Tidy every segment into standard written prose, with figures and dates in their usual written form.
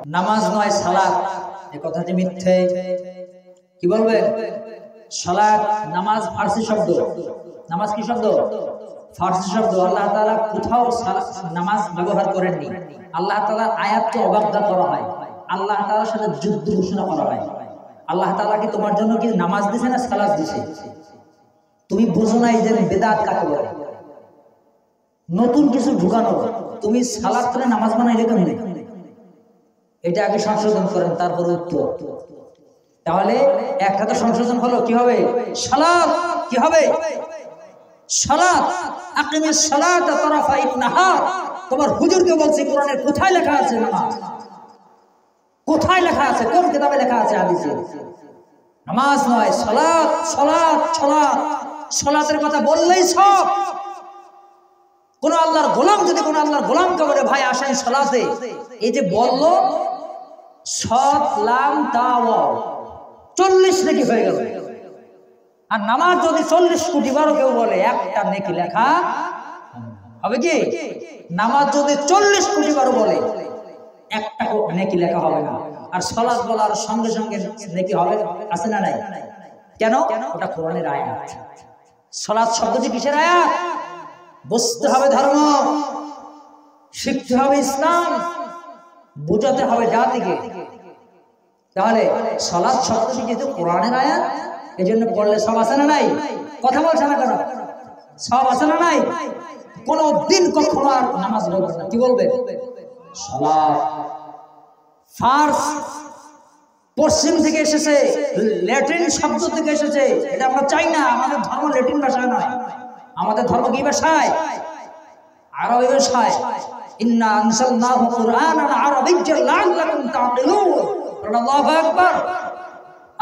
নামাজ নয় সালাত, এই কথাটি মিথ্যে। কি বলবেন? সালাত নামাজ ফার্সি শব্দ। নামাজ কি শব্দ? ফার্সি শব্দ। আল্লাহ তাআলা কোথাও নামাজ ব্যবহার করেননি। আল্লাহ তাআলার আয়াতকে অবাধ্য করা হয়, আল্লাহ তাআলার সাথে যুদ্ধ ঘোষণা করা হয়। আল্লাহ তাআলা কি তোমার জন্য কি নামাজ দিছে না সালাত দিছে? তুমি বুঝো না এই যে বেদাত কাকে বলে, নতুন কিছু ঢুকানো। তুমি সালাত করে নামাজ বানাইলে কেমনে? এটা আগে সংশোধন করেন, তারপরে উত্তর। তাহলে একটা তো সংশোধন হলো, কি হবে? সালাত কি হবে? সালাত আকিমিস সালাত তারাফাইন নাহার। তোমার হুজুরকে বলছি কোরআনের কোথায় লেখা আছে নামাজ? কোথায় লেখা আছে? কোন কিতাবে লেখা আছে? হাদিসে। নামাজ নয় সালাত, সালাত, সালাত। সালাতের কথা বললেই সব। কোন আল্লাহর গোলাম যদি কোন আল্লাহর গোলামকে বলে ভাই আসেন সালাতে, এই যে বলল সৎ লাম তাওয়াও 40 নেকি হয়ে গেল। আর নামাজ যদি 40 কোটি বারও কেউ বলে একটা নেকি লেখা হবে কি? নামাজ যদি 40 কোটি বারও বলে একটা নেকি লেখা হবে না। আর সালাত বলার সঙ্গে সঙ্গে নেকি হবে, আছে না নাই? কেন? ওটা কোরআনের আয়াত। সালাত শব্দটি কিসের আয়াত? বুঝতে হবে ধর্ম, শিখতে হবে ইসলাম, বুঝাতে হবে জাতিকে। তাহলে সালাত শব্দটি যেহেতু কোরআনের আয়াত, এই জন্য পড়লে সব আছে না নাই? কথা বলছে না কেন? সব আছে না নাই? কোনো দিন কখনো আর নামাজ বলবে না। কি বলবে? সালাত। ফার্স পশ্চিম থেকে এসেছে, ল্যাটিন শব্দ থেকে এসেছে। এটা আমরা চাই না। আমাদের ধর্ম ল্যাটিন ভাষায় নয়, আমাদের ধর্ম কি ভাষায়? আরবি ভাষায়। ইন্না আনসালনাহু কুরআনান আরাবিয়্যান লাআল্লাকুম তা'কিলুন। আল্লাহু আকবার।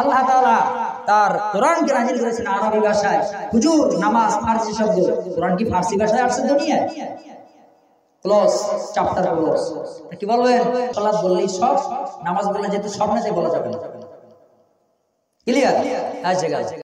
আল্লাহ তাআলা তার কোরআনকে নাযিল করেছেন আরবি ভাষায়। হুজুর নামাজ ফার্সি শব্দ, কোরআন কি ফার্সি ভাষায় আসছে দুনিয়ায়? Close, chapter close. কি বলবেন? সালাত বললেই সব, নামাজ বললে যেহেতু সব না, তাই বলা যাবে না। ক্লিয়ার? আচ্ছা।